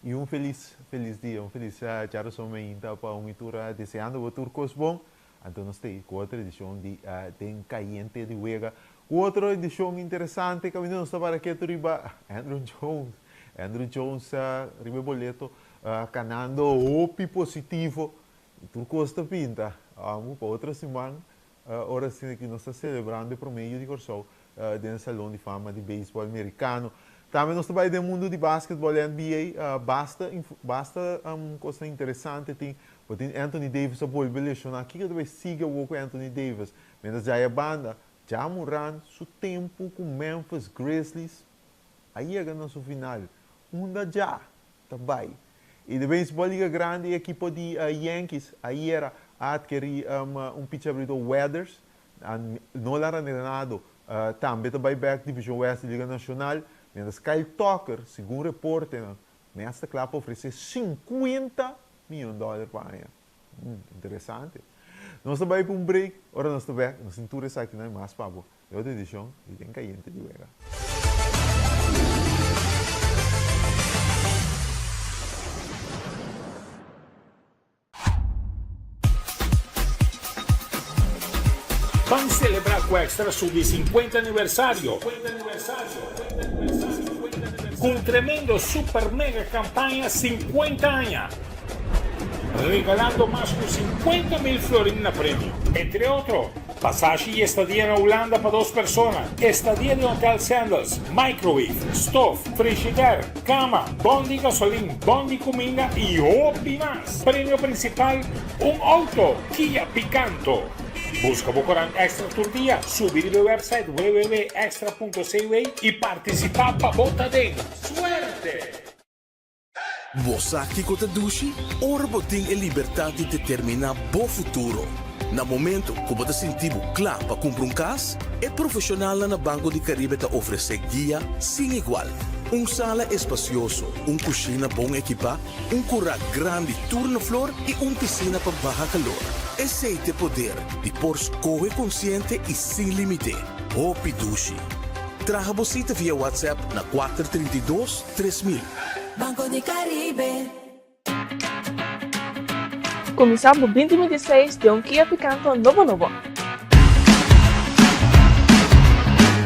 e feliz dia, dia somente para um itura deseando o turcos bom. Então nós temos outra edição de tem caliente de Wega. Outra edição interessante que nós está para que riba Andrew Jones riba boleto canando opi positivo. Turcos está pinta. Vamos para outra semana. Ora sim que nós está celebrando por meio de corso dentro do salão de fama de beisebol americano. Também nós trabalhamos no mundo de basquetebol e NBA. Basta coisa interessante. Tem Anthony Davis a volver lesionar. Aqui que vai seguir o com Anthony Davis. Mas já é banda. Já Moran, seu tempo com Memphis Grizzlies. Aí é nosso final. Já. Também. E de beisebol liga grande, a equipe de Yankees. Aí era adquirir pitcher do Weathers. Não era nada. Também vai back Division West Liga Nacional. Mas Kyle Tucker, segundo o repórter, nesta clapa oferece 50 milhões de dólares para ele. Interessante. Nós estamos para um break, agora nós estamos back, nós cintura aqui não é mais para você. Eu te edição e tem caliente de Wega. Vamos celebrar com o Extra Sub 50 aniversário. Com um tremendo super mega campanha 50 anos. Regalando mais de 50 mil florins na prêmio. Entre outros, passagem e estadia na Holanda para 2 pessoas. Estadia de Hotel Sandals, microwave, stove, frigidaire, cama, bom de gasolina, bom de comida e hobby mais. Prêmio principal, auto Kia Picanto. Busca Bocoran Extra todo dia, subir no website www.extra.cv e participar para volta dentro. Suerte! Você aqui com a Dushi, ora botem a liberdade de determinar o futuro. No momento que você sentir claro para comprar casa, é profissional na Banco de Caribe te oferece guia sem igual. Sala espacioso, cozinha bom equipa, curral grande turno flor e piscina para baixo calor. Esse é o poder de por escolha consciente e sem limite. Hopi Dushi. Traga você via WhatsApp na 432-3000. Banco de Caribe. Começamos 2026 de Kia Picanto novo.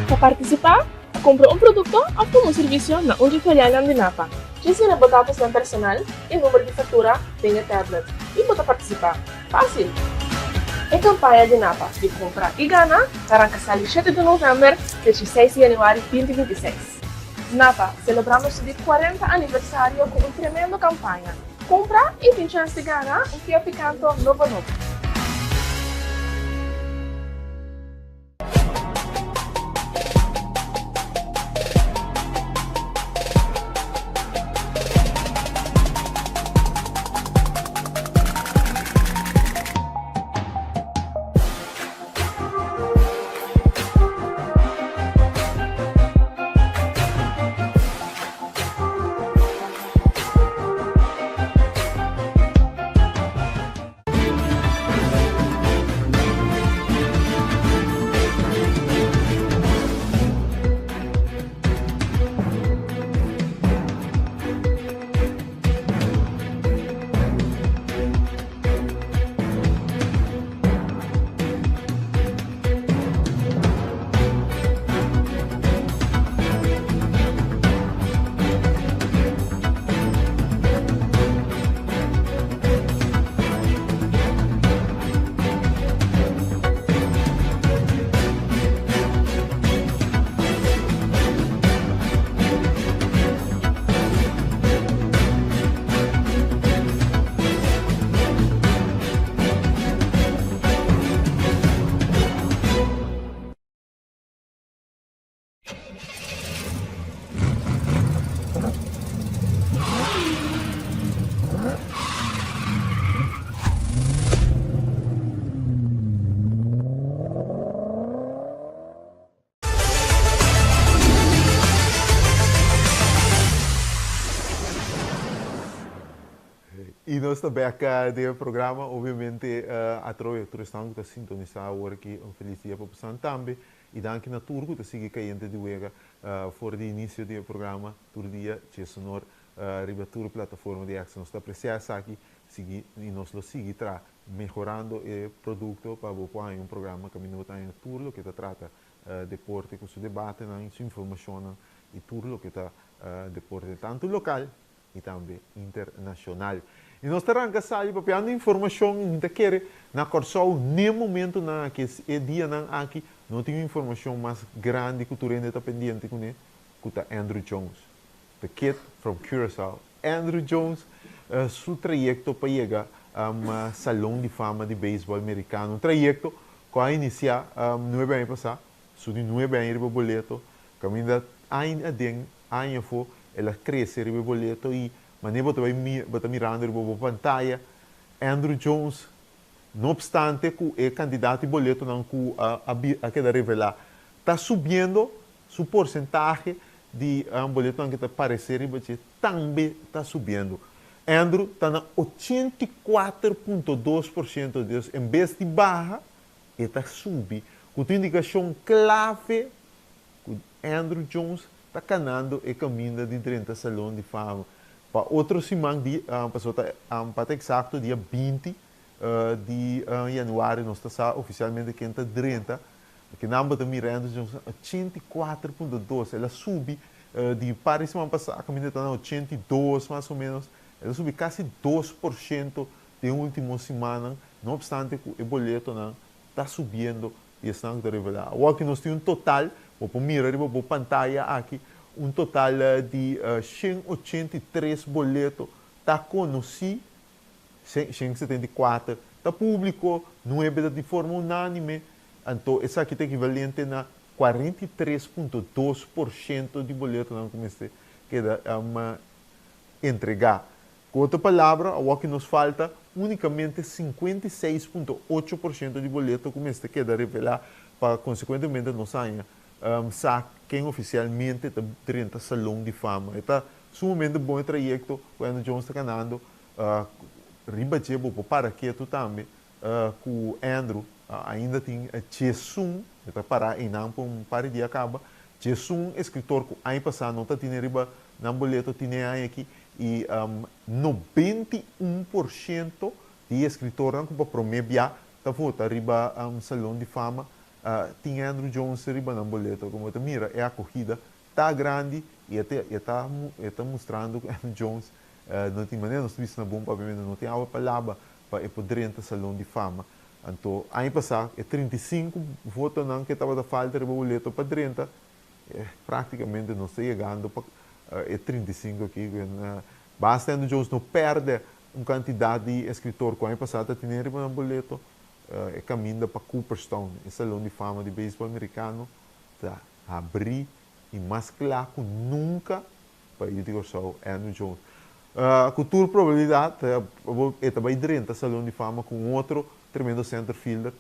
Para participar, compra produto ou como serviço na filial de Napa. Precisa botar a personal e número de fatura tem a tablet e botar participar. Fácil! É campanha de Napa de compra e ganhar arranca 7 de novembro até 6 de janeiro de 2026. Napa, celebramos de 40 aniversário com uma tremenda campanha. Compra e tem chance de ganhar Kia Picanto novo. E nós também aqui do programa, obviamente, a troia, que estão a sintonizar agora aqui, um feliz dia para o pessoal também. E daqui na turco, que sigue caindo de Wega, fora de início do programa, todo dia, que sonor, riba toda plataforma de action. Nós está apreciando aqui e nós lo seguirá melhorando o produto para pôr um programa que não está em tudo que trata deporte, com seu debate, sua informação e tudo que está deporte tanto local e também internacional. E nós teremos que sair para pegar informação que quer na Corsol, no momento na que é dia aqui, não tem informação mais grande que tu ainda está pendente com ele, que é Andrew Jones, the kid from Curaçao. Andrew Jones, seu trajeto para chegar a salão de fama de beisebol americano, um trajeto que a iniciar 9 anos passado, de 9 anos de boleto, que ainda ano foi, ela cresce de boleto e maneira que mirando na pantalla, Andrew Jones, não obstante que é candidato de boleto não que a queda revelar, está subindo seu porcentagem de boleto que está aparecendo também está subindo. Andrew está na 84,2% deles, em vez de barra, ele está subindo. Com a indicação clave que Andrew Jones está ganhando e caminho de 30 salão de fama. Para outro semana, para exato, dia 20 de janeiro, nós estamos oficialmente aqui em 30, que não está mirando 84,2, ela sube de para semana passada, caminho está na 82 mais ou menos, ela sube quase 2% de última semana, não obstante que o boleto está subindo e está revelando. Agora que nós temos um total, vou mirar, vou pantalla aqui, um total de 183 boletos, está conhecido, 174, está público, não é de forma unânime, então essa aqui é equivalente a 43,2% de boletos que comecei a entregar. Com outra palavra, o que nos falta, unicamente 56,8% de boletos comecei a revelar, para consequentemente nós sabe quem oficialmente está dentro do salão de fama. Está sumamente bom o trajeto quando Jones está ganhando. Ribachebo para quieto também, com o Andrew ainda tem Jesum, está para em não um par de dia acaba. Jesum, escritor que ano passado não está tendo riba na boleto tinha aqui e 91% de escritor que para prometer está volta riba salão de fama. Tinha Andrew Jones riba na boleto, como você mira, é a corrida, está grande e está mostrando que Andrew Jones não tem maneira, nós vimos na bomba, obviamente não tem algo palavra para poder entrar no salão de fama. Então, ano passado, é 35 votos que estava da falta de boleto para 30, praticamente não está chegando para 35 aqui. Basta Andrew Jones não perde uma quantidade de escritor que ano passado tinha riba na boleto, é caminho para Cooperstown, o salão de fama de beisebol americano, está a abrir e mais claro que nunca para eu digo só Andrew Jones. Com toda probabilidade, é também dentro do salão de fama com outro tremendo center fielder,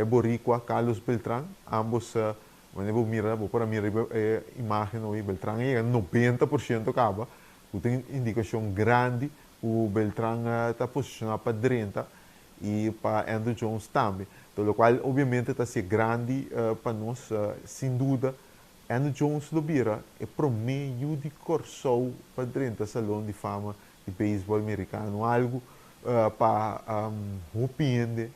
Boricua, Carlos Beltrán, ambos, vou mirar a imagem, Beltrán é 90% acaba, tem indicação grande, o Beltrán está posicionado para 30 e para Andrew Jones também. Pelo qual, obviamente, está ser grande para nós, sem dúvida. Andrew Jones do Bira é promeio de Corsol para dentro do salão de fama de beisebol americano. Algo para arrepender,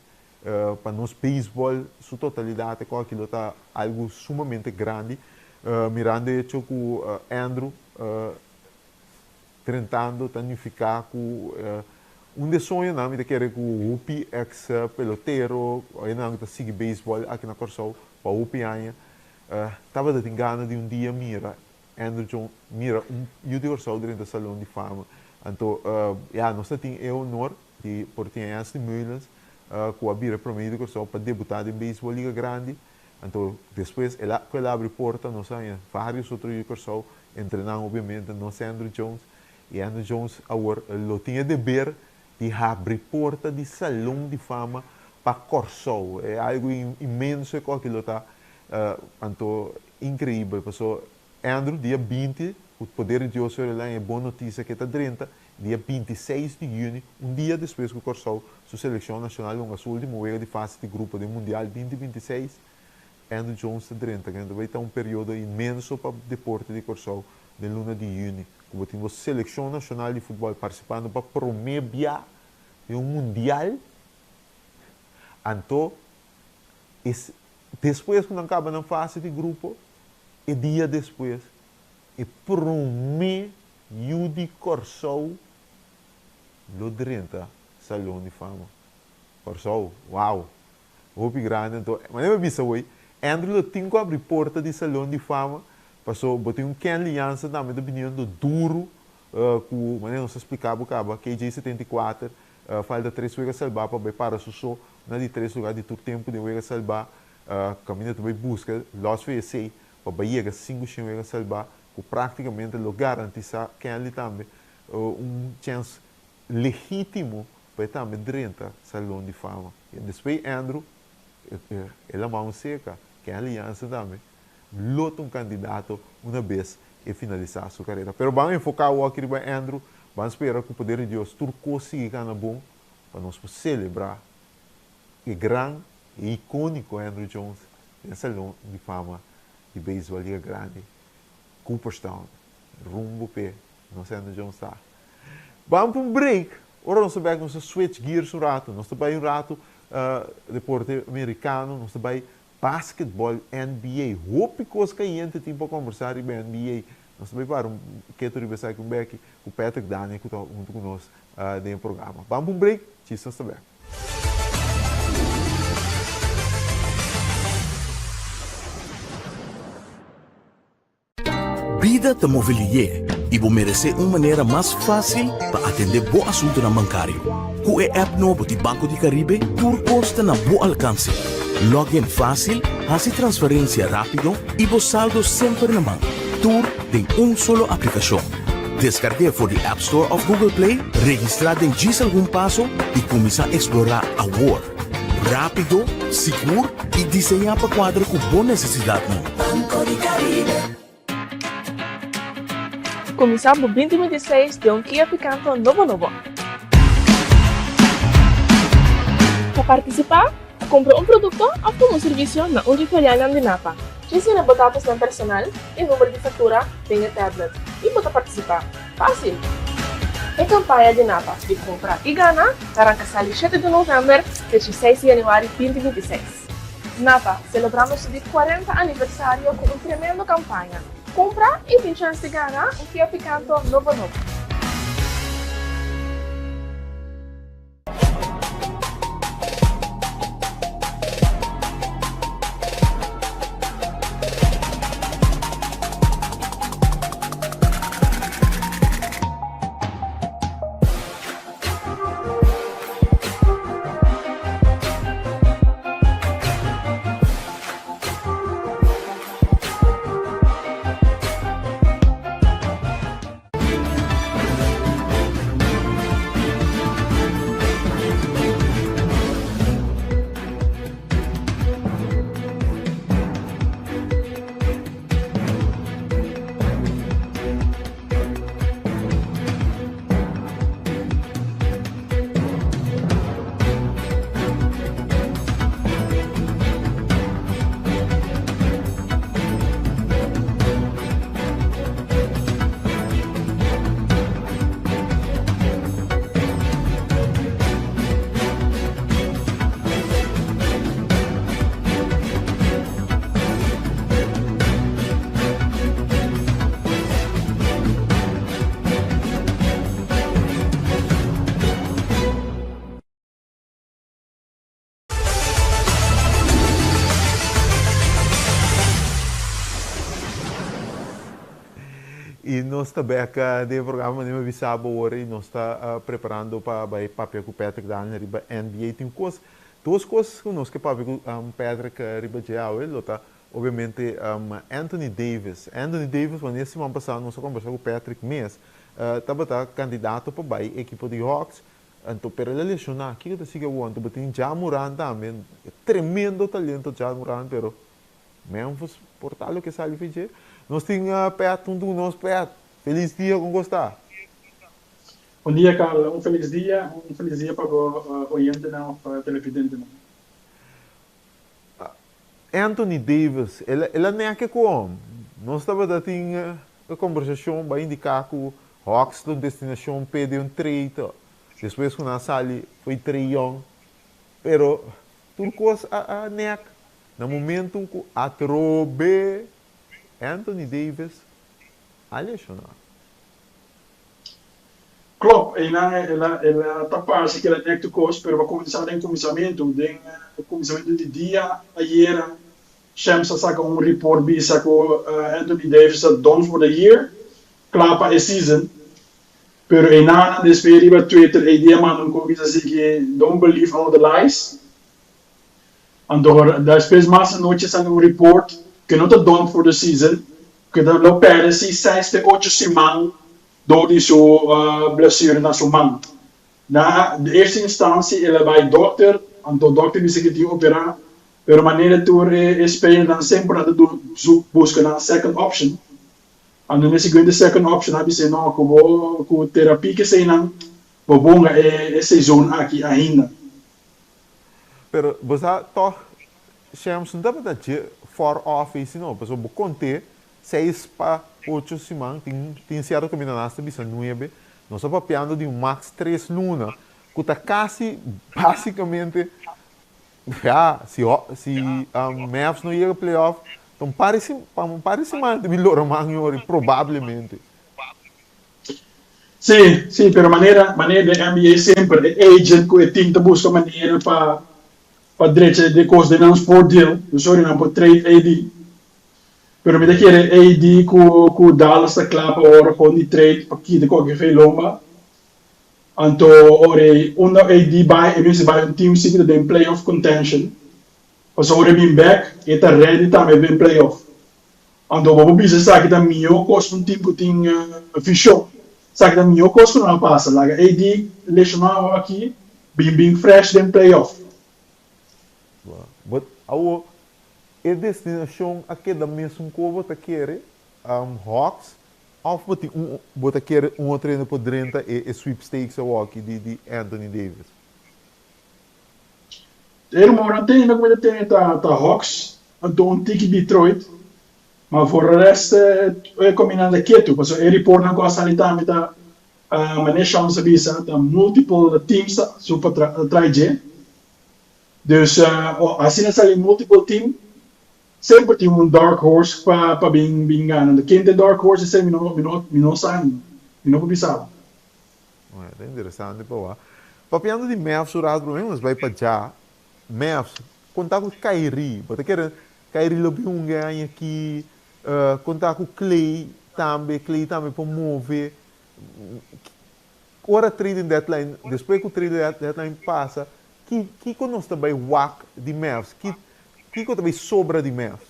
para nós beisebol, sua totalidade, com aquilo está algo sumamente grande. Mirando hecho com Andrew tentando tanificar com de sonho não me querer com o Upi ex pelotero ainda que sigue beisebol aqui na Corsol para o Upi ainda estava de engano de dia mira Andrew Jones mira eu de Corsol dentro do salão de fama então nós temos o honor de por ter esse Mullins com a bira promedio de Corsol para debutar em beisebol liga grande então depois ela abre porta nós temos vários outros de Corsol treinando obviamente nós Andrew Jones e Andrew Jones agora lo tinha de ver de abrir porta de salão de fama para Corsol. É algo imenso que aquilo está incrível. Passou Andrew, dia 20, o poder de Deus é boa notícia que está 30, dia 26 de junho, dia depois que o Corsol, sua seleção nacional, a sua última vez de fase de grupo do Mundial 2026, Andrew Jones está 30, que vai ter um período imenso para o deporte de Corsol, de luna de junho. como temos seleção nacional de futebol participando para promover um mundial. Então, depois quando acaba na fase de grupo, e dia depois, e promover Yudi Corsou lo 30 Salão de Fama. Corsou, uau! Hope grande, então, mas eu vi hoje, Andrew tem que abrir porta de Salão de Fama, passou, botei Ken Aliança também do opinião do duro, com, mas não se explicava, KJ74, falta 3 lugares salvar para para o show, na de 3 lugares de todo tempo de lugares salvar, caminha também busca, Los VC, para chegar 5 lugares salvar, que praticamente lo garantiza Ken Ali também, chance legítimo para também 30 Salão de Fama. E depois Andrew, ele é mão seca, que é a aliança também, lota candidato uma vez e finalizar sua carreira. Mas vamos enfocar o aqui para Andrew, vamos esperar que o poder de Deus turco siga na bom, para nós celebrar o grande e icônico Andrew Jones, no Salão de Fama de beisebol Liga Grande, Cooperstown, rumbo P, nosso Andrew Jones está. Vamos para um break, ora nós vamos switch gears um rato, nós estamos um rato, deporte americano, nós também basquetebol NBA. Hope que os clientes têm para conversar sobre NBA. Nós também para que tu ribesai com Becky, com Patrick Daniel que está junto conosco no programa. Vamos para um break, tchau também. Vida te mobilier e vou merecer uma maneira mais fácil para atender bom assunto na bancário. Com a app novo de Banco de Caribe, tudo custa na bom alcance. Login fácil, fazer transferência rápido e vos saldo sempre na mão. Tudo tem solo aplicação. Descargue for the App Store of Google Play, registrar em diz algum passo e começar a explorar a world. Rápido, seguro e desenhar para quadro com boa necessidade. Banco de Caribe. Começamos 2026 de Kia Picanto novo. Para participar, compre produto ou serviço na Italiana de Napa. Ensina dados na personal e número de fatura tem a tablet. E pode participar. Fácil! A campanha de Napa de compra e gana arranca 7 de novembro de 16 de janeiro de 2026. Napa, celebramos o 40 aniversário com uma tremenda campanha. Compra e tem chance de ganhar um Kia Picanto novo. E nós também aqui no programa de Visabo hoje nós está preparando para o papel com o Patrick Daniel riba NBA. Tem duas coisas que nós que papel com Patrick riba já ele está obviamente Anthony Davis. Anthony Davis quando esse ano passado nós conversamos com o Patrick mês estava candidato para a equipe de Hawks. Então para ele lesionar aqui que sigue o ano, tem Ja Morant também tremendo talento Ja Morant, pero Memphis portal que sai fazer. Nós temos perto de nós perto. Feliz dia com gostar. Bom dia, Carla. Um feliz dia para o oyente não, para o televidente não. Anthony Davis, ele não é que como. Nós estamos tendo a conversação vai indicar que o Hawks da destinação pede um trade. Depois quando a sali foi traião. Pero turcos a NEC. No momento que a trobe Anthony Davis a lesionar. Klopt, ela tapar-se que ela tem que coisa, pero vai começar o começamento de dia, ayer, Shams saca report, bisa ko Anthony Davis is done for the year, klaar para a season, pero na despedi bij Twitter, dia man ko bisa sige, don't believe all the lies, en door, depois mais noite saca report, que não está done for the season, que dan lo perde si 6-8 semanas, door die blessure na zijn man. Na de eerste instantie, ele vai dokter, en de dokter die zich die operar, pero maneira toer spelen dan sempre dat do busca na second option. En dan is de second option, heb je no com terapia que sei não, bobonga seizoen aqui ainda. Pero você toch, Shams, não dá para dar for office não, porque eu conte 6-8 semanas, tem certo caminho na nossa bisa 9, nós estamos papiando de um max 3 lunas, que está quase, basicamente, já, se Mavs não ia playoff, então parece mais de melhor manhã, provavelmente. Sim, sim, pero maneira da NBA sempre, agent que tem que buscar maneira para direito de coisa de não sport deal, sorry, não para trade AD. Pero me quiere AD ku Dallas ta klapa ora con di trade pa chi de ko che fai lomba. Anto ore uno AD by e mise by un team sig de playoff contention. Pas ore bin back e ta ready ta me ben playoff. Anto bobo bisa sa che da mio costo un team puting fisho. Sa che da mio costo non passa, laga AD lesionado aqui bin fresh den playoff. But our a destinação aqui da mesma que você quer, Hawks, ou você quer treino por dentro e sweepstakes aqui de Anthony Davis? Ele mora tem ainda como tem tá Hawks, então tique Detroit, mas for o resto é combinado aqui tu, porque ele report na coisa ali também tá maneira chance bisa, tá multiple teams super try. Dus assim nessa multiple team sempre tem dark horse para bem ganhando. Quem tem dark horse é não sabe, não publicava. É interessante, pô. Papiando de Mavs, o rato problemas vai para já. Mavs, contar com Kyrie, porque quer Kyrie lobi ganha aqui, contar com Clay também para mover. Ora trade deadline, depois que o trade deadline passa, que conosco também WAC de Mavs, que também sobra de Mavs?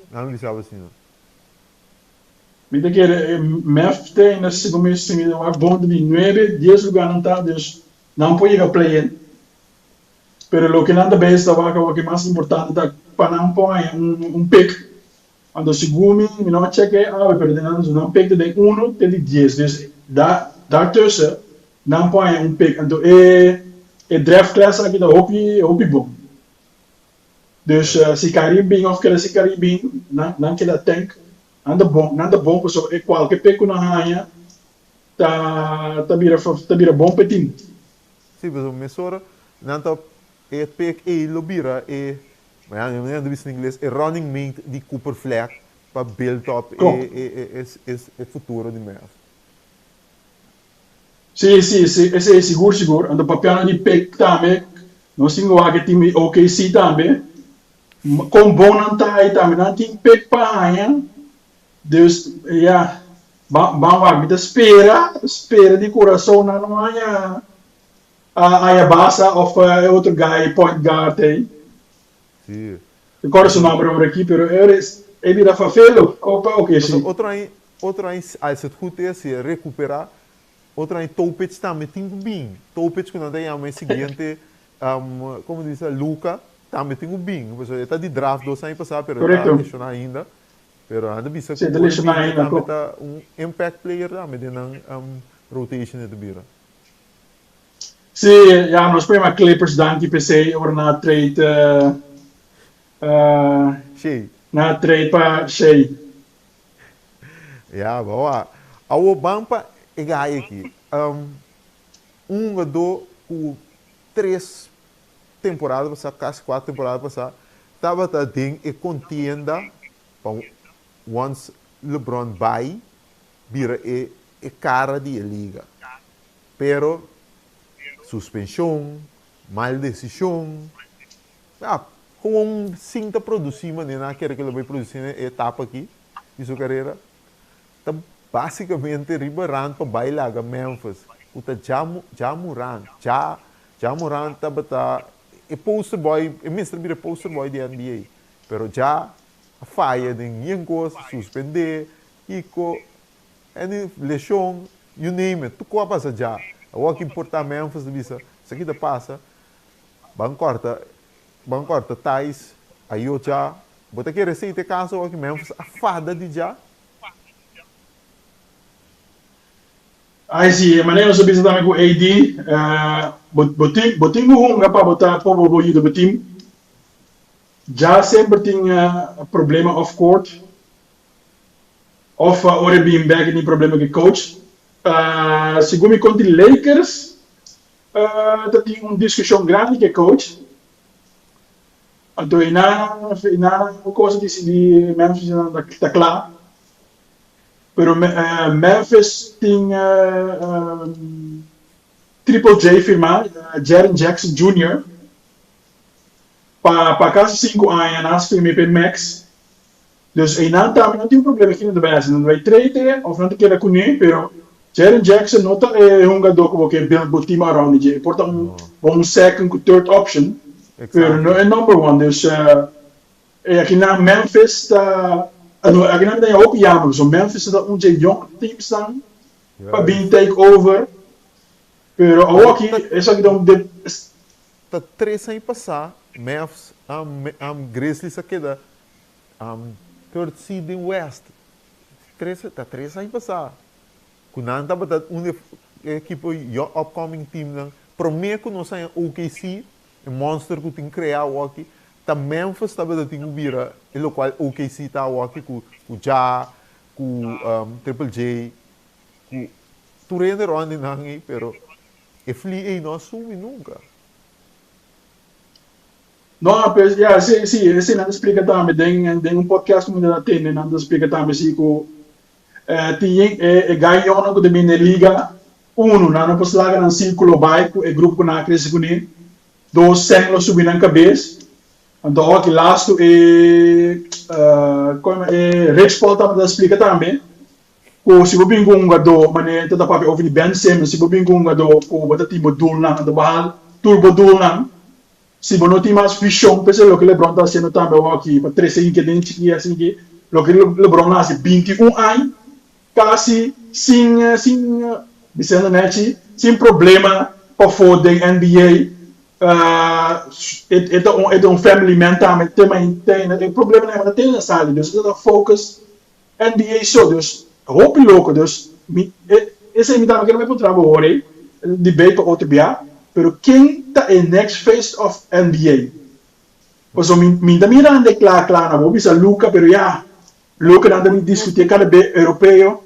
Não disse assim, não. Weet je, Mavs tem nesse começo de uma bond de 9, 10 lugares não tá, dus não pode ir play. Pero lo que nada bem da vaca, o que mais importante é para não pôr pick. Quando segumi, não cheque, pero não pick de 1 de 10, dus daartussen não põe pick. Então draft class aqui da hopi bom. Dus se Caribbean of que se Caribbean, não que ela tem, nada bom, porque qualquer pick na raia tá vira bom para time. Sim, mas o mesora não tá pick lobira mas não disse em inglês, running mate de Cooper Flag para build up e futuro de Mavs. Sim, esse é seguro. Ando papiano de pick também, nós temos aqui time OKC também. Com bom não tá aí também, não tem pick para aí, Deus, vamos aqui, espera de coração, não há basta ou outro guy, point guard aí. Sim. Agora o nome aqui, pero ele vira fafelo, ok, sim. Outro aí, se tu se recuperar, outro aí, Topic também tem bem. Topic, quando tem a seguinte, como diz, Luca, também tem bem. Ele está de draft 2 anos passados, mas ele está lesionado ainda. Mas ainda bisa que ele está impact player também, dentro rotation de Bira. Sim, nós temos Clippers daqui, PC, ou na trade, Shea. Na trade para Shea. Ja, bawa. Awo bampa e gai aqui. Ou três temporadas passadas, quase 4 temporadas passadas, estava a ding e contienda para once LeBron vai vira e cara de liga. Pero suspensão, mal decisão, com cinta produzir, mas não quer que ele vai produzir na etapa aqui de sua carreira. Tá basicamente ribarando para bailar a Memphis. O tá já Morant tá é poster boy, é Mr. Bira poster boy de NBA. Pero já a falha de ninguém gosta, suspender, ico, lesão, you name it, tu coa passa já. O que importa Memphis de visa, isso aqui passa, bancorta tais, aí eu já, bota que receita caso que Memphis a fada de já. Aí sim, mas eu sabia também com o AD, botinho não dá para botar povo boido do botinho. Já sempre tinha problema off court, of ora bem back nem problema com coach. Segundo me conta Lakers, tinha uma discussão grande com coach. Então, na coisa de Memphis está claro. Pero Memphis tinha Triple J firmado, Jaren Jackson Jr. Para quase 5 anos, nós firmamos para Max. Dus não tem problema aqui no Brasil. Não vai trade, ou não quer com ele, pero Jaren Jackson não é jogador que build o time around ele. Portanto, um second, third option. Pero não é number one. Dus aqui na Memphis está... Aqui na tem ook jammer. So Memphis is dat onze jong team staan. Para bem take over. Pero aqui é só que dá Tá 3 anos passar, Memphis, Grizzlies aqui da third seed in West. Tá 3 anos passar. Quando não estava equipe upcoming team, prometo que nós saímos OKC, monster que tem que criar aqui. Ta Memphis estava da tinha vira, e o qual OKC está aqui com Ja, com Triple J, com tu render onde não é, pero e fli não assume nunca. Não, mas sim, esse não explica também, tem podcast que me tem, não explica também se que tinha ganhou no de minha liga, não posso largar no círculo baixo, o grupo que não cresce com ele, 2 séculos subindo na cabeça. Então, aqui lasto Rich Paul também explica também. Se você tem um jogador, mas não está para ouvir Ben Simmons, se você tem um jogador que você tem um duel na bahal, turbo duel na, se você não tem mais visão, pensa que LeBron está sendo também aqui para 3 anos que tem que assim que o que LeBron nasce 21 anos, quase sem problema para fora da NBA. É um family man também tem problema não é tem na sala dus dat focus NBA só dus hoop louco dus esse me dá que não vai para trabalho hoje debate para outro dia pero quem tá em next phase of NBA pois o me dá mirando claro na vou bisa Luca pero já Luca não dá me discutir cada vez europeu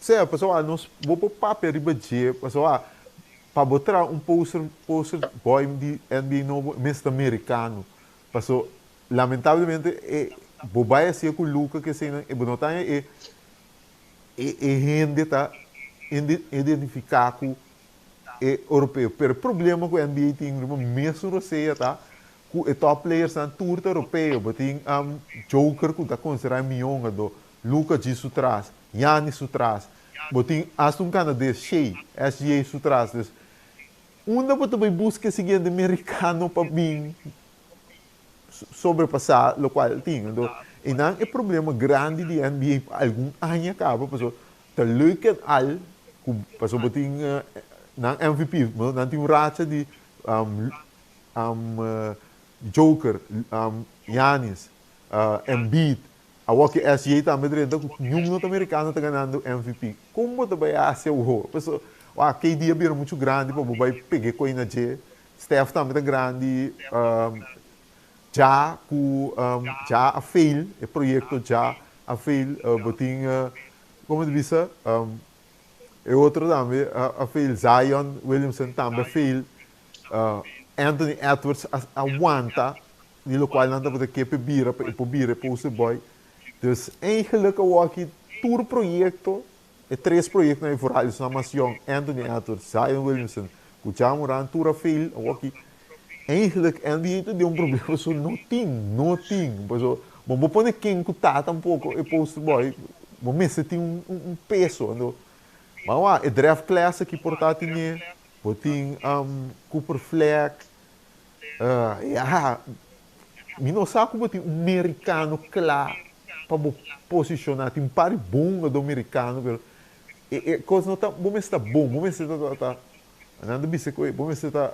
certo pessoal nós vou para papel riba pessoal para botar poster boy de NBA novo, Mr. Americano. Passou, lamentavelmente, bobai assim com o Luca que se não, bonotanha gente tá identificar com europeu. Pero o problema com o NBA tem mesmo Rússia tá, com o top players na tour europeu, botem Joker que tá considerado milhão do Luca de sutras, Giannis sutras, botem Aston Canadês, Shea, SGA sutras. Uma você vai buscar seguinte americano para bem sobrepassar o qual tinha. E não é problema grande de NBA para algum ano acaba, porque tá leuk al, porque você não MVP, não tem racha de Joker, Giannis, Embiid, a que SGA também dentro, nenhum norte-americano está ganhando MVP. Como você vai ser o rolo? Aquele dia era muito grande, para vai pegar coisa de Steph também é grande, já a fail, o projeto já a fail, botinha como disse, e outro também, a Phil Zion Williamson também, Phil Anthony Edwards aguanta, die qual não dá para que bira, para poster boy. Dus eigenlijk aqui tour projeto, e 3 projetos na vooral na Masion, Anthony Edwards, Zion Williamson, Kuchamuran, Tour Phil, aqui. Eigenlijk NBA tem problema so nothing, so, bom pone quem cutar tampouco e poster boy, bom me tem peso, ando. Mas é draft class aqui portátil né, botin Cooper Fleck, não sabe como tem americano claro para posicionar, tem pare bom do americano, pero coisa não tá, bom está bom, bom está nada bem se bom está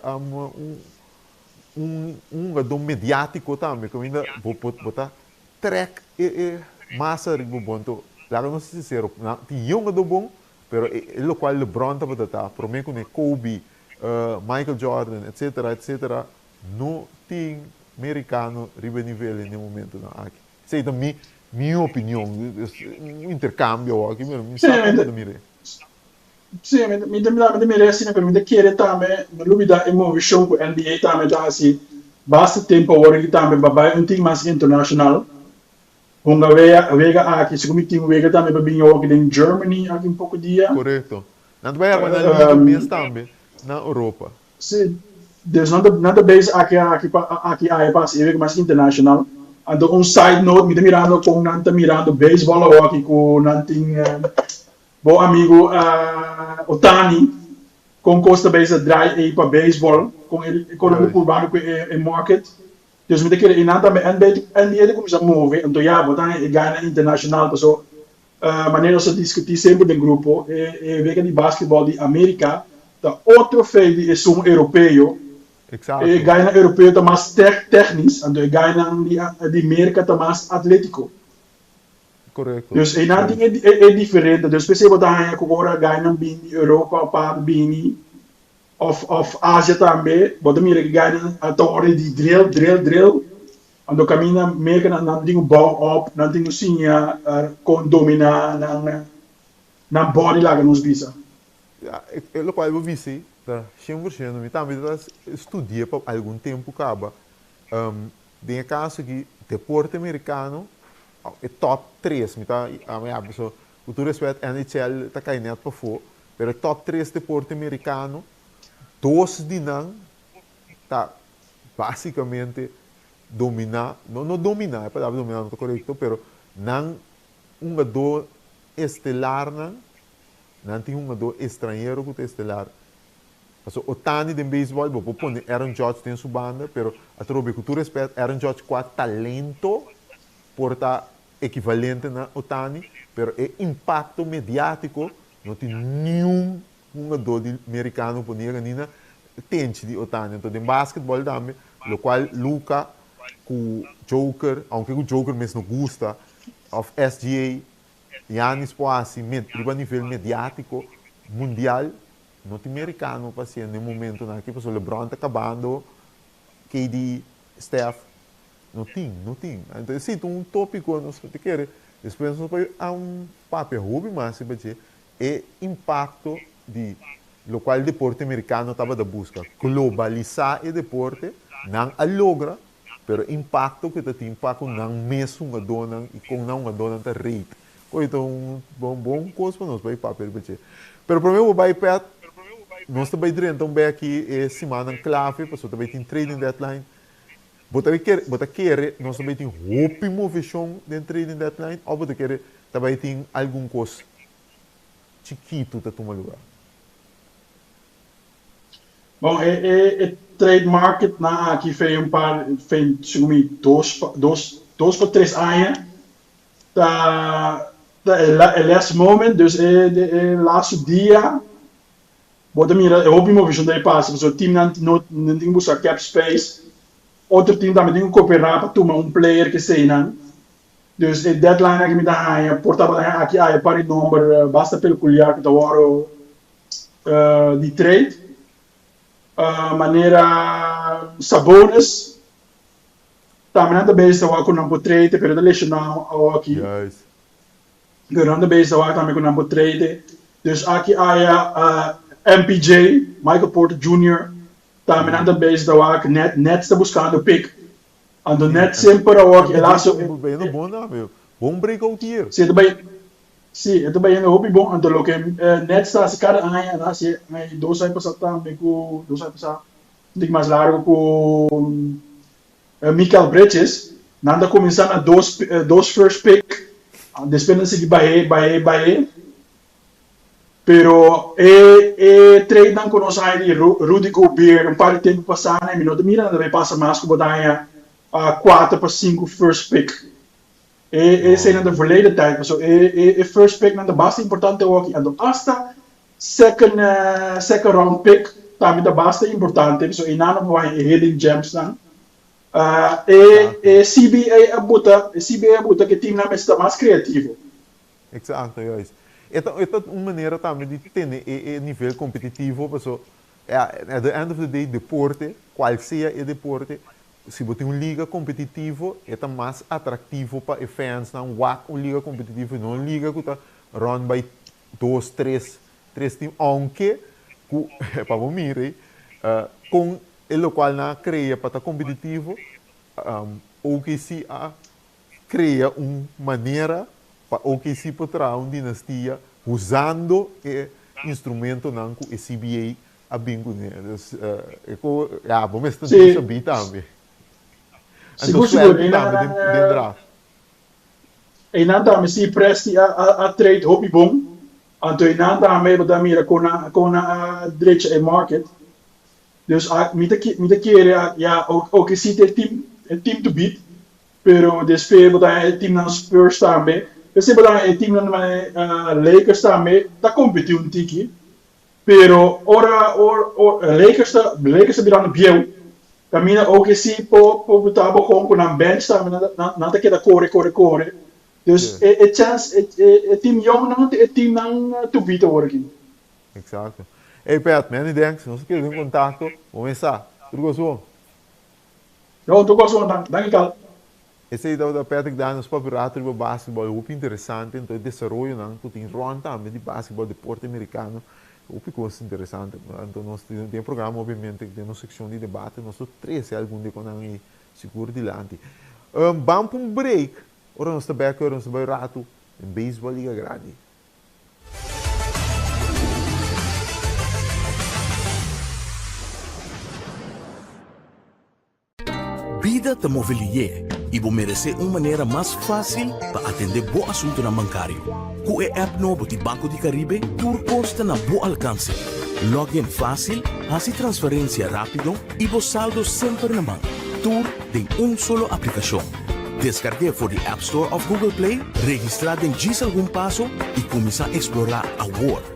do mediático também, que ainda botar track e massa ribo bom, então lá não se sincero, tem do bom, pero o qual LeBron tá botar, por mim com Kobe, Michael Jordan, etc, não tem americano ribo nível no momento não aqui. Sei também minha opinião, um intercâmbio aqui, me sabe da mire. Sim, me merece, né? Me querer também, não duvida, emoção com NBA também tá assim, basta tempo agora que também babai time mais internacional. Onga vega aqui, se como time vega também para vir aqui em Germany aqui um pouco dia. Correto. Não vai agora na Liga mesmo também na Europa. Sim, there's not base aqui aí passa vega mais internacional. Ando side note, me mirando com nanta mirando baseball aqui com nanting bom amigo Otani com Costa Base drive aí para baseball com ele economia urbano com market. Dus met de nanta me NBA começa a mover, então já botar ganha internacional, so maneira de discutir sempre no grupo vega de basquetebol de América, da outro feio é europeu. Exato. E ganha europeu tá mais técnico, então ganha de América tá mais atlético. Correto. Dus en dan é diferente. Dus specifiek wat dan agora ganha bem Europa, para bem of Ásia também. Bota mira que ganha a torre de drill. Ando caminha meio que não tem ball up, não tem assim com dominar na body lá que nos bisa. É o qual eu vi se tá 100%, me também estudei por algum tempo acaba. Tem caso que deporte americano é top 3, me tá a minha pessoa, o todo respeito NHL tá caindo para fora, pero top 3 deporte americano, 2 de não tá basicamente dominar, não dominar, é para dominar não tá correto, pero não do estelar não tem do estrangeiro que é estelar. So, o Tani de beisebol, vou pôr Aaron Judge tem sua banda, pero a trobe com todo respeito, Aaron Judge com talento porta equivalente na Otani, pero é impacto mediático, não tem nenhum jogador americano por ninguém tem de Otani. Então, em basquetebol também, o qual Luka com Joker, aunque o Joker mesmo não gosta, of SGA, Giannis Poasi, a nível mediático, mundial, não tem americano passando no momento aqui, porque o LeBron está acabando, KD, Steph, não tem. Então, esse é um tópico, não sei o que é. Depois, nós vamos a papel hobby, mas é impacto de lo qual o deporte americano estava da busca. Globalizar o deporte, não a logra, pero impacto que tem impacto não mesmo uma dona e com não uma dona da rate. Então, bom coisa para nós, vai papel, pero para mim, o vai pet, nós também então bem aqui semana clave, porque também tem trading deadline. Bota querer, nós também tem roupa movição dentro trading deadline, ou bota querer também tem algum coisa chiquito para tomar lugar. Bom, trade market na aqui fez dois para 3 anos. É last moment, dus é last dia. Bota mira, eu ouvi uma visão daí passa, o time não tem buscar cap space. Outro time também tem que cooperar para tomar player que sei, não. Dus a deadline aqui me dá aí, portava aqui aí para o número, basta peculiar que tá hora de trade. Maneira Sabonis, também não bem está com não trade, pero da lesionado aqui. Gerando base da também com number trade. Dus aqui há MPJ, Michael Porter Jr. Também anda base da net está buscando pick. Ando net sempre a ele acha bem no bom não, meu. Bom breakout here. se também sim, é também um hobby bom ando lo que net está se cada ano lá se aí 2 anos passado também com 2 anos passado. Digo mais largo com Michael Bridges. Nanda começando a dois first pick. Depois de Bahia. Pero trade não conosco aí Rudy Gobert par de tempo passado, né? Minuto mira, deve passar mais com botanha 4 para 5 first pick. Esse é na verleden tijd, so first pick na de basta importante ook en de asta second round pick também da basta importante, so inano vai hidden gems dan. CBA abuta que time na está mais criativo. Exato, juist. Esta uma maneira também de ter nível competitivo, pessoal. At the end of the day, deporte, qual seja o deporte, se você tem uma liga competitiva, é mais atrativo para os fans, não uma liga competitiva, não uma liga que está run by 2, 3 times, aunque, para o mire, com o qual não cria para estar competitivo, ou que se cria uma maneira ou que se pode ter uma dinastia usando o instrumento não que o CBA a bingo né vamos estar sabendo também então e nada também se preste a trade hobby bom então e nada também para mira com a direita e market dus mita querer ja o que se ter team to beat pero después botar el team na Spurs também. Eu sei botar el team na Lakers também tá competindo um tiki. Pero ora Lakers tá virando biel. Camina o que se po botar com na bench também não tá queda corre. Dus chance team jong não é team não to beat agora aqui. Exato. Hey Pat, man, denk, se você quer um contato, vamos começar. Tudo gostoso? Não, tudo gostoso, dankjewel. Esse aí da Patrick dá nos papiratos de basquetebol, é muito interessante, então o desenvolvimento não tem ron também de basquetebol, deporte americano, o que coisa interessante. Então nós temos um programa, obviamente, que tem uma secção de debate, nós temos 13 algum de quando é seguro de lante. Vamos para um break, ora nós estamos aqui, ora nós estamos rato, em beisebol liga grande. Vida te mobilier e vou merecer uma maneira mais fácil para atender bom assunto na bancário. Com a app novo de Banco de Caribe, tudo custa na bom alcance. Login fácil, fazer transferência rápido e o saldo sempre na mão. Tudo em solo aplicação. Descargue for the App Store of Google Play, registrar em GIS algum passo e começar a explorar a world.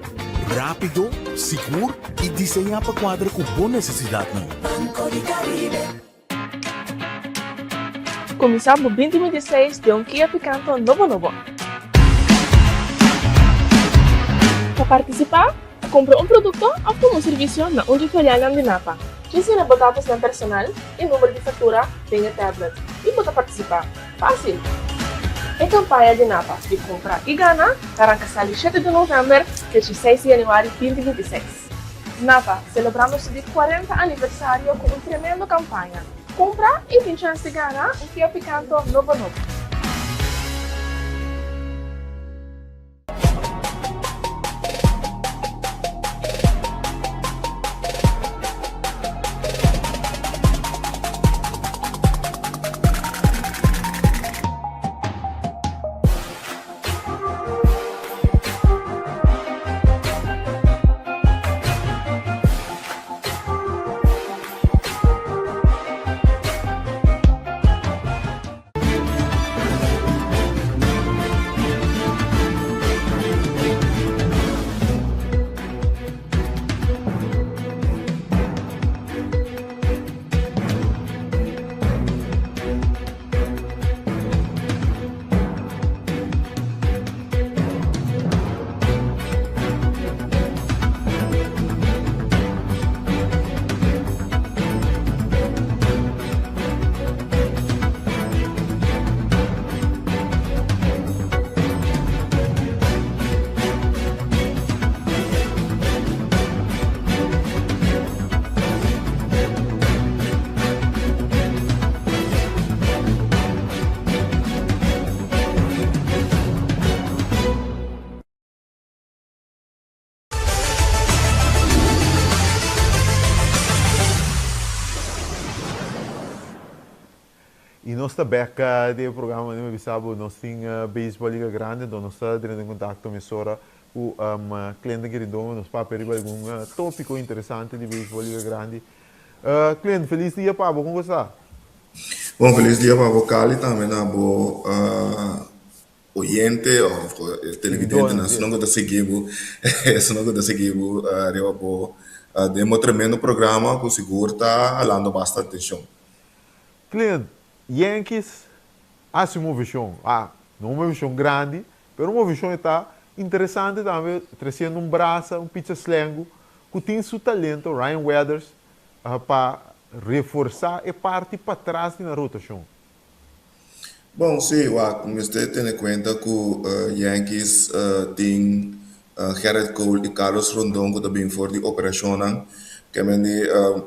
Rápido, seguro e desenhar para quadro com boa necessidade. Banco de Caribe. Começamos 2026 de um Kia Picanto novo. Para participar, compre um produto ou um serviço na Unifilial de Napa. Diz-lhe botados na personal e número de fatura tem a tablet. E pode participar. Fácil! É campanha de Napa de compra e gana para casar 7 de novembro e 16 de janeiro de 2026. Napa celebrando seu 40 aniversário com uma tremenda campanha. Compra e tem chance de ganhar um Kia Picanto novo. E nós está beca do programa, não sabe, nós temos beisebol liga grande, então nós está em contato com a emissora, com cliente que redoma, nós para pedir algum tópico interessante de beisebol liga grande. Cliente, feliz dia para como você? Bom, feliz dia para vocal e também na bo oyente ou televidente, se não gosta de seguir, se não gosta de seguir, eu vou demo tremendo programa que seguro está falando bastante atenção. Cliente, Yankees, assim uma visão, não uma visão grande, mas uma visão está interessante também, trazendo um braço, um pitcher slang, que tem seu talento, Ryan Weathers, para reforçar e parte para trás na rotação. Bom, sim, como você tem em conta que Yankees tem Gerrit Cole e Carlos Rondon que também foram de operação, que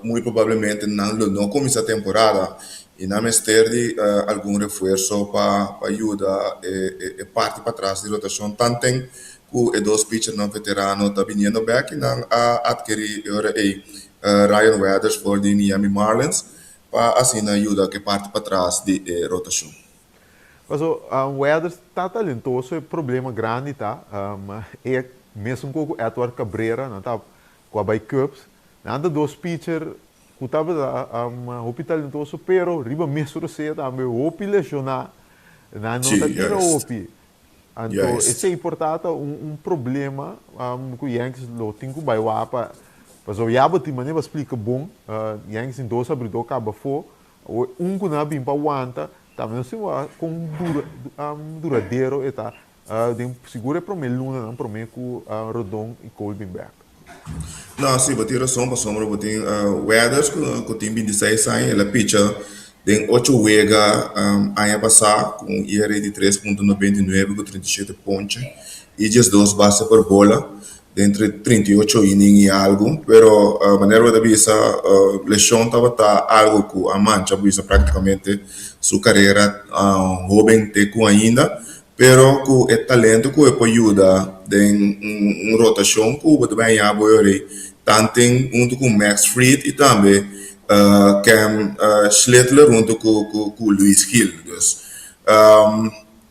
muito provavelmente não começa a temporada e não mais ter algum reforço para ajudar e parte para trás da rotação. Tanto tem que dois pitchers não veteranos estão vindo back e não adquirir Ryan Weathers for the Miami Marlins para assim ajudar que parte para trás da rotação. Mas o Weathers está talentoso, é problema grande, tá? É mesmo com o Edward Cabrera, não tá? Com a Bay Cubs, nada dos pitchers que estava talentoso, pero riba mesmo você também opi lesionar, não tá tira opi. Então, esse é importante, problema que o Yankees lo tem que bailar para mas o Yabo tem maneira explica bom, Yankees em dois abridor acaba for, que não bem para aguenta, também assim com duradouro e tá, seguro é para mim luna não para mim com Rodon e Colby back. Não, sim, bater a sombra, bater Weathers que tem 26 anos, ele pitcha tem 8 wega ano passado com ERA de 3.99 com 37 pontos e 2 bases por bola. Entre 38 innings e algo, pero maneira de vista lesão estava algo que a mancha visa praticamente sua carreira jovem teco ainda, pero que é talento que pode ajudar em rotação que o também há boiore tanto junto com Max Fried e também Cam Schledler junto com Luis Hill.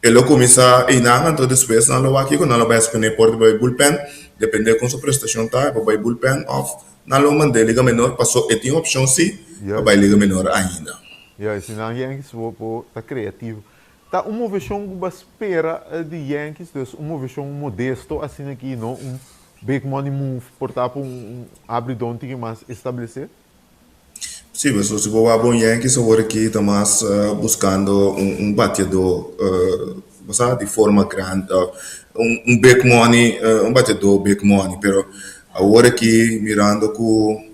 Ele começa a ir então depois não lo aqui quando não vai se por bullpen depende com sua prestação tá vai bullpen off na loma de liga menor passou e tem opção sim vai liga menor ainda se não Yankees tá criativo tá uma versão que espera de Yankees uma versão modesto assim aqui não big money move portar abridor que mais estabelecer. Sim, mas se for a bom Yankees agora aqui estamos buscando batedor de forma grande big money, batedor big money, pero agora aqui mirando com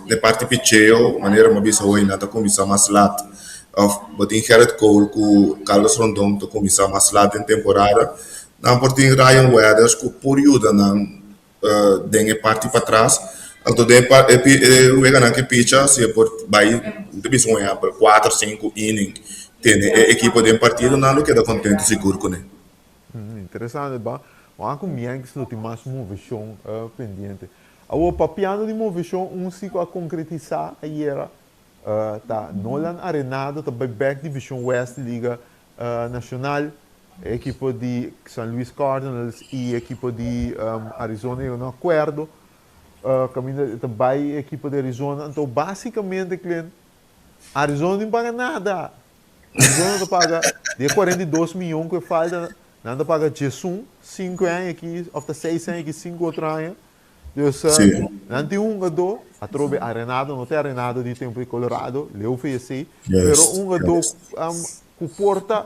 de parte picheo, maneira mais bisa hoje nada começar mais late, botin Gerrit Cole com Carlos Rondon to começar mais late em temporada, não botin Ryan Weathers com por ajuda não dengue parte para trás. Então, o Egan que picha, se por vai, deve sonhar por 4, 5 innings, tem equipe de partido, não queda contente seguro com ele. Interessante, bom. Mas com Yankees não tem mais uma versão pendente. O papiano de uma versão, ciclo a concretizar aí era, tá Nolan Arenado, tá back division West Liga Nacional, equipe de San Luis Cardinals e equipe de Arizona, eu não acordo. Caminho também equipe de Arizona, então basicamente cliente Arizona não paga nada, Arizona não paga de 42 milhões que falta, não paga 5 anos aqui, ou 6 anos aqui 5 outros anos, então não tem jogador, a trobe arenado, não tem arenado de tempo de Colorado, leu fez assim, mas jogador que porta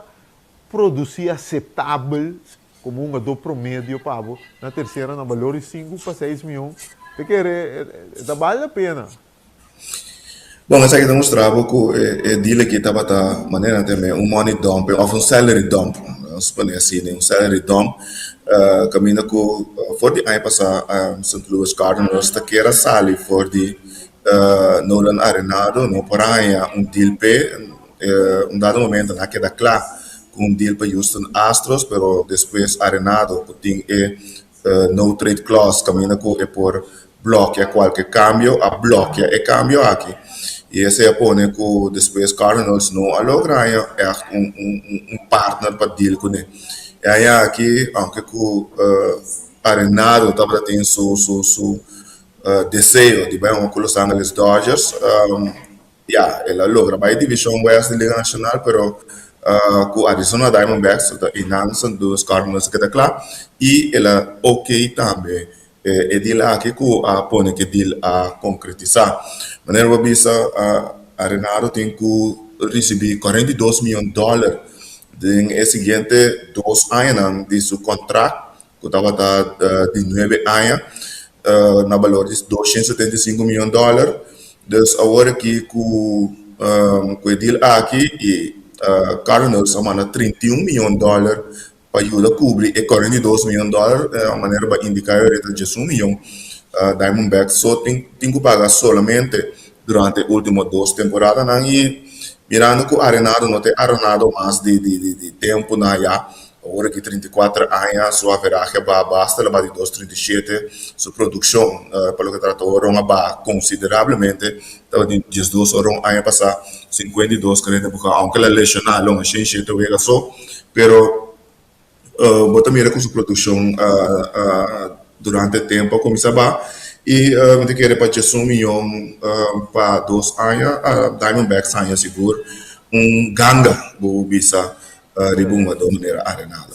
produzir aceitável como jogador promédio pago, na terceira na valor de 5 para 6 milhões. Porque vale a pena. Bom, essa aqui demonstrava que é dele que estava da maneira também money dump, ou salary dump, se pode assim, salary dump, caminha com for the ano passado St. Louis Cardinals está que era sali for the Nolan Arenado, no por aí deal pe dado momento na queda claro com deal para Houston Astros, pero depois Arenado que tem no trade clause caminha com por bloquea qualquer cambio, a bloquea e cambio aqui. E esse pone que depois Cardinals não a logra é partner para deal com ele. E aí aqui, aunque que Arenado estava tendo su desejo de ver com Los Angeles Dodgers, ela logra vai Division West da Liga Nacional, pero com Arizona Diamondbacks, e Nansen dos Cardinals que está claro, e ela ok também. E di là che pone che deal a concretizar. Maneira que bisa a Renato tem que receber $42 milhões em seguinte 2 anos de seu contrato, que estava de 9 anos, na valor de $275 milhões. Então, agora que o deal aqui e Cardinals amana $31 milhões para ajudar a cobrir e $42 milhões a maneira para indicar que de 1 milhão Diamondbacks só tem que pagar solamente durante as últimas 2 temporadas e mirando que Arenado não tem Arenado mais de tempo na já agora que 34 anos sua veragem basta ela vai de 237 sua produção pelo que tratou ronga consideravelmente estava de 12 anos passar 52 40 porque aunque ela lesionar longa gente vega só pero bota mira com sua produção durante o tempo começava e me querer para 1 milhão para 2 anos Diamondbacks anos seguro ganga bisa ribunga de maneira arenada.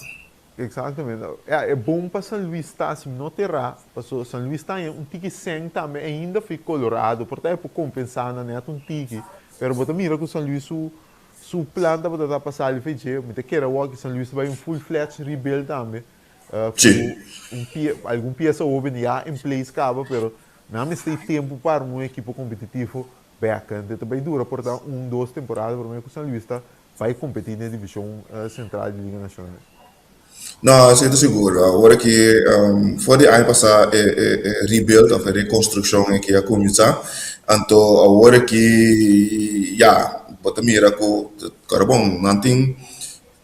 Exatamente. É bom para São Luís estar assim, não terá. Porque São Luís está um tique sem também, ainda fica colorado, portanto é por compensar na neta um tique. Mas bota mira que São Luís su planta para dar passar ali feijão, me queira que São Luís vai full-fledged rebuild também. Sim. Algum peça open já em place cava, pero não tem tempo para um equipe competitivo bacana. Também dura, portanto, 2 temporadas para mim que São Luís vai competir na divisão central da Liga Nacional. Não, estou seguro. Agora que foi de ano passado rebuild, a reconstrução que ia começar, então agora que bota mira que carbon não tem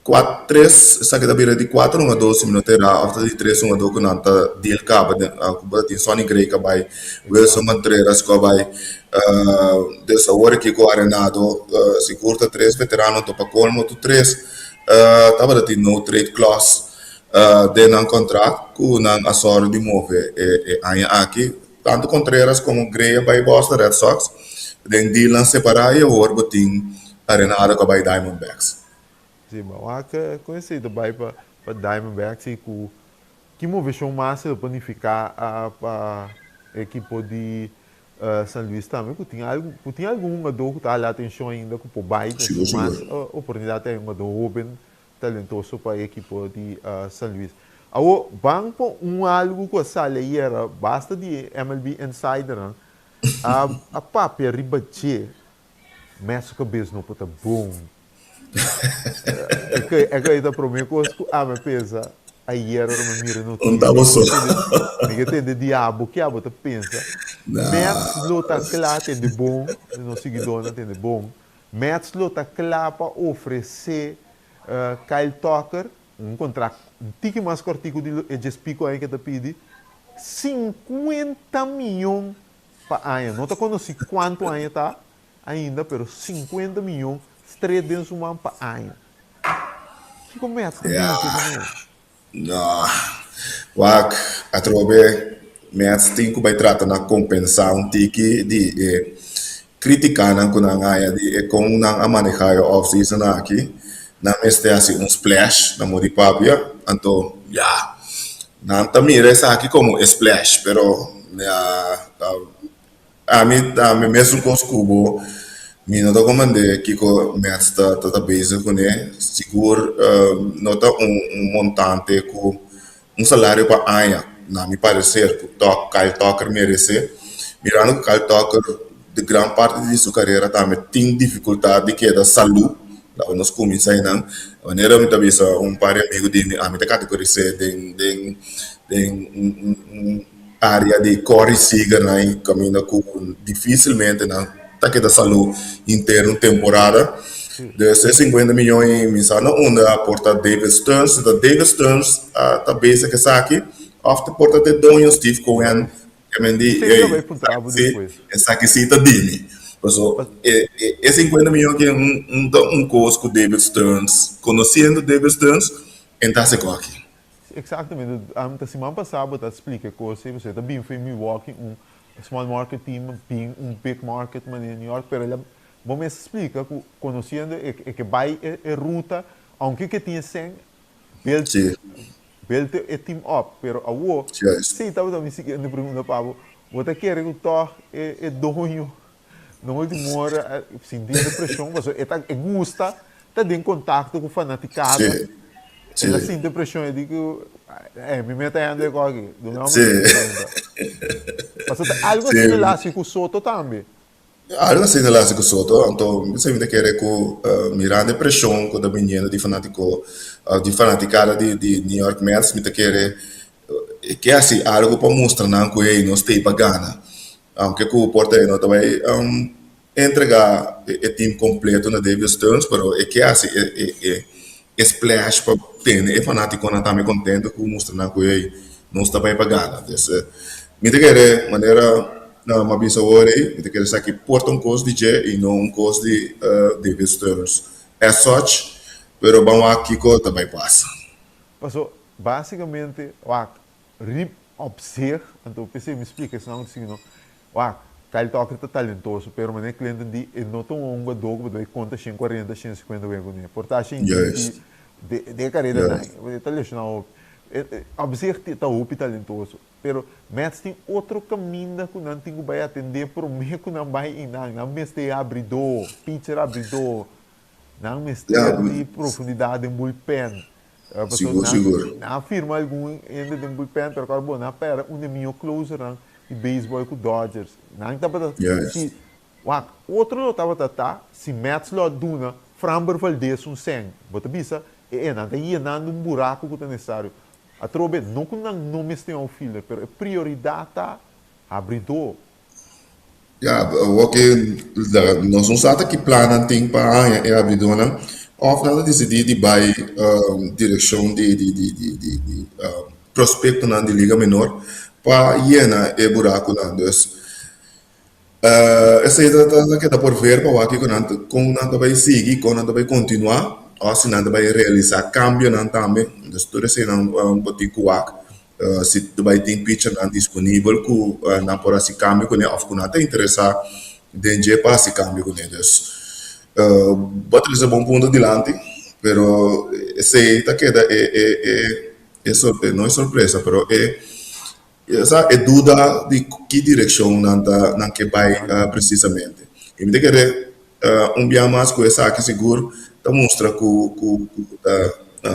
4-3, sabe da beira de 4 1 2 minutos era after de 3 1 2 que não tá deal caba tem Sonny Gray que vai Wilson Contreras que vai dessa hora que o Arenado se curta 3 veterano topa colmo tu 3 tava de no trade clause de não contrato com não assor de mover aí aqui tanto Contreras como Gray vai Boston Red Sox den deal separar e agora botin Arenado que vai Diamondbacks. Sim, mas é conhecido vai para Diamondbacks e que movição massa para unificar a equipe de São Luís também, que tinha algum jogador que está lá atenção ainda que o Biden, mas a oportunidade tem um jogador open talentoso para a equipe de São Luís. Agora, vamos para algo que a sala era basta de MLB Insider, a papel ribache, mas que cabeça não pode bom. É que ainda para mim que me pesa aí era uma mira no não estava só ninguém tem de diabo que a bota pensa mas lota claro tem de bom no seguidor não tem de bom mas lota claro para oferecer Kyle Tucker contrato um tique mais cortico de explico aí que te pedi 50 milhões para ano não te conheci quanto ano tá ainda pero 50 milhões 3 dentro de uma ano. Que começa com isso? Não. Wak, a trobe, mas tem que vai tratar na compensar tique de criticar na com a área de com na manejar o off-season aqui, na este assim splash na modi papia, então não também essa aqui como splash, pero a mim mesmo com os cubo Mina to comande kiko match ta base com ele seguro nota montante com salário para aia na me parecer que Kyle Tucker merece mirando que Kyle Tucker de grande parte de sua carreira também tem dificuldade de que da saúde lá nos começa aí não maneira me talvez par de amigo de a me categorizar de área de core siga na caminho com dificilmente não tá que da saúde inteira temporada de 50 milhões mensal onde a porta David Stearns tá base que saque after porta de Donion Steve Cohen Kemendi, Sempre vai para um trabalho depois. essa aqui sim tá dini. É 50 milhões que é um curso com David Stearns, conhecendo David Stearns, então se coque. Exatamente. A semana passada eu expliquei que você também foi em Milwaukee, small market team, bem big market man em New York, pero ele bom me explica que conhecendo que vai a ruta, aunque que tinha 100, build a team up, pero a wo, se estava também seguindo pergunta para você quer que tô é dono, não última hora sentindo pressão, mas é gusta, tá em contato com fanaticada. Ela sente pressão, eu digo, me mete aí onde aqui, do não mas algo similar com o Soto também. Algo similar com o Soto, então você me quer com mirando pressão com a menina de fanaticada de New York Mets, me quer que assim algo para mostrar não que ele não está pagando, aunque o porteiro não vai entregar o time completo na David Stearns, mas é que assim splash para ter, é fanático não está me contente com mostrar que ele não está bem pagando. Então, me quer maneira uma vez agora me quer dizer que porta custo de J e não custo de David Stearns. É such, pero vamos aqui que também passa. Passou basicamente, rip op zich, então o PC me explica, senão assim não, Kyle Tucker é talentoso, pero mas nem cliente de não tão longo dogo, daí conta 140, 150 euros né, portagem de carreira não, está lesionado, op zich está up talentoso, pero Mets tem outro caminho que não tem que vai atender, por meio que não vai ir não mestre abridor, pitcher abridor, não mestre de profundidade em bullpen. Seguro. Na firma algum ainda de bullpen, pero agora bom, na pera meu closer de beisebol com Dodgers. Não estava se outro estava se Mets lá duna, Framber Valdez 100. Bota bisa, não tem llenando buraco que é necessário. A trobe não com não mestre ao filho, pero a prioridade tá abridor. O que nós não sabemos que plano tem para abridor, né? Of nada decidir de vai direção de prospecto na de liga menor para llenar o buraco lá. Então, essa é que dá por ver para aqui com nada vai seguir, com nada vai continuar, ou se nada vai realizar cambio não também. Então, tudo isso não pode cuac. Se tu vai ter pitcher não disponível, com não por esse cambio com ele, ou com nada interessar, de para esse cambio com eles. Bota esse bom ponto adiante, pero se está queda não é surpresa, pero essa é dúvida de que direção não que vai precisamente. E me querer dia mais com essa aqui seguro, tá mostra que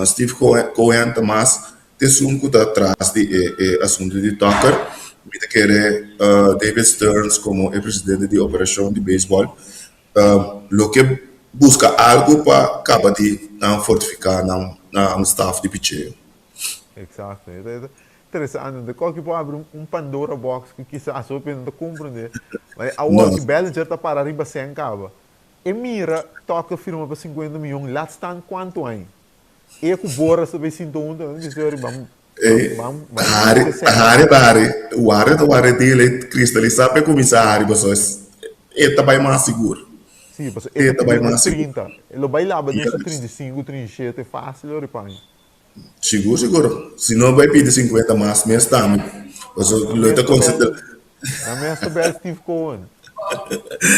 Steve Cohen tá mais tem que tá atrás de assunto de Tucker, me querer David Stearns como presidente de operação de beisebol. Lo que busca algo para acabar de fortificar na staff de pitcher. Exato. Interessante. De qualquer forma, abre Pandora box que quizás só para não compreender. Mas a Walker Bellinger está para arriba sem cabo. E mira, toca firma para 50 milhões. Lá está quanto aí? E com Boras também sinto vamos. O área dele cristalizar para começar, mas ele também mais seguro. Sim, mas ele também mais 30. Ele vai lá, vai 35, 37, é fácil, repare. Seguro. Se não vai pedir 50 mais, mesmo também. Mas ele está considerando. Na minha tabela, Steve Cohen.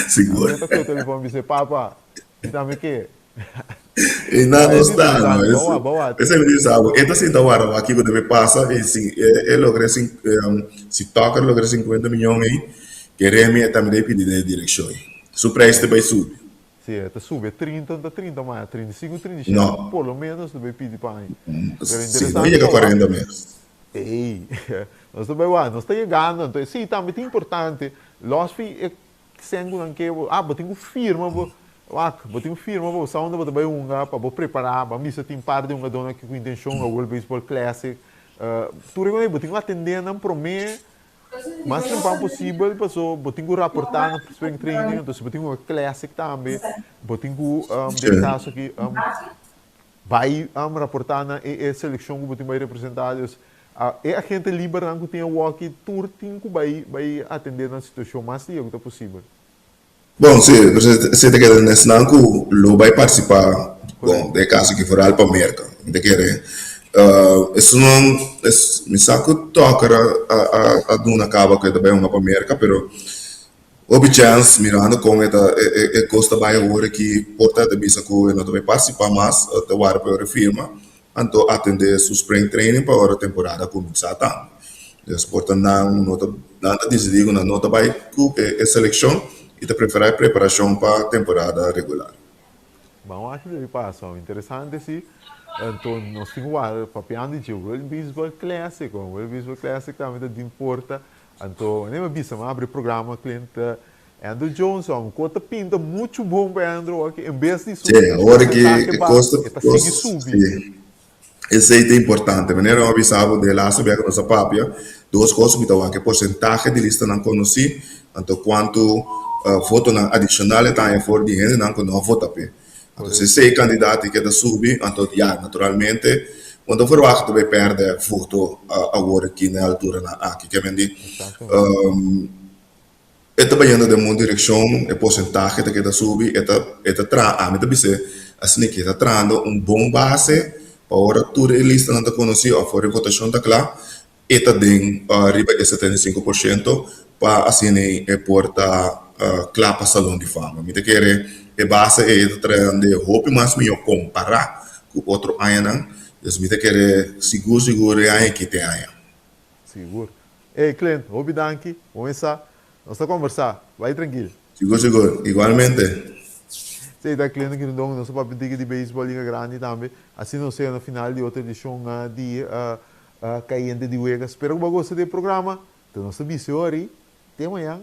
Seguro. Eu estou com o telefone e dizer, papa, e também que? E não está, não. Boa. Esse me diz algo. Então, se então, aqui que deve passar, ele logra, se toca, logra 50 milhões aí, que Remy também deve pedir de direção. O preço vai subir. Sim, está subindo 30, mais 35, 36. Não. Por menos, deve pedir para aí. Sim, não chega a 40 mesmo. Ei, nós estamos chegando. Então, sim, também é importante. Nós temos que botar firma, botar firma, usar onde você vai para preparar, para mim se tem parte de uma dona que com intenção a World Baseball Classic. Tu reconhece, botar atender não promete, mas tempo possível, passou, botar reportar no spring training, então se botar uma Classic também, botar de caso aqui vai reportar na seleção que botar vai representar. É a gente libera que tem o walkie tour, tem que vai atender na situação mais livre possível. Bom, se te quer nesse nanco, lo vai participar, bom, de caso que for para merca, de querer. Isso não, me saco toca a duna acaba que também uma para merca, pero houve chance mirando com esta costa vai agora que porta de bisa que não vai participar mais, até o ar para firma, então atender su spring training para a temporada começar tá. Então, porta não nota decidido na nota vai com a seleção e te preferir preparação para a temporada regular. Bom, acho que ele passa, interessante sim. Então, nós temos o papel de World Baseball Classic, o World Baseball Classic também de importa. Então, nem bisa, mas abre o programa cliente Andrew Jones, um conta pinta muito bom para Andrew, em vez de subir. Sim, agora que costa subir. Esse é importante, mas não avisava de lá saber que nossa papia, duas coisas que estão aqui, porcentagem de lista não conheci, então quanto voto adicional está em fora de gente não vota pe. Então se sei candidato que está subir, então já naturalmente quando for lá vai perder voto agora aqui na altura na aqui que vendi. Está banhando de uma direção, a porcentagem que está subir, está tra, me deve assim que está trando bom base para toda a lista não está conhecida, a fora votação está clara, e está dentro arriba de 75% para assim porta clapa salão de fama. Me quer a base é treinando hope mas me comparar com outro ano, então me quer seguro aí que tem aí. Seguro. Ei, cliente, obrigado, vamos começar a conversar, vai tranquilo. Seguro, igualmente. Sei da cliente que não nosso papel de beisebol liga grande também, assim não sei na final de outra edição de Caiente de Vegas. Espero que você gostem do programa. Então, nosso missão aí, até amanhã,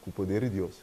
com o poder de Deus.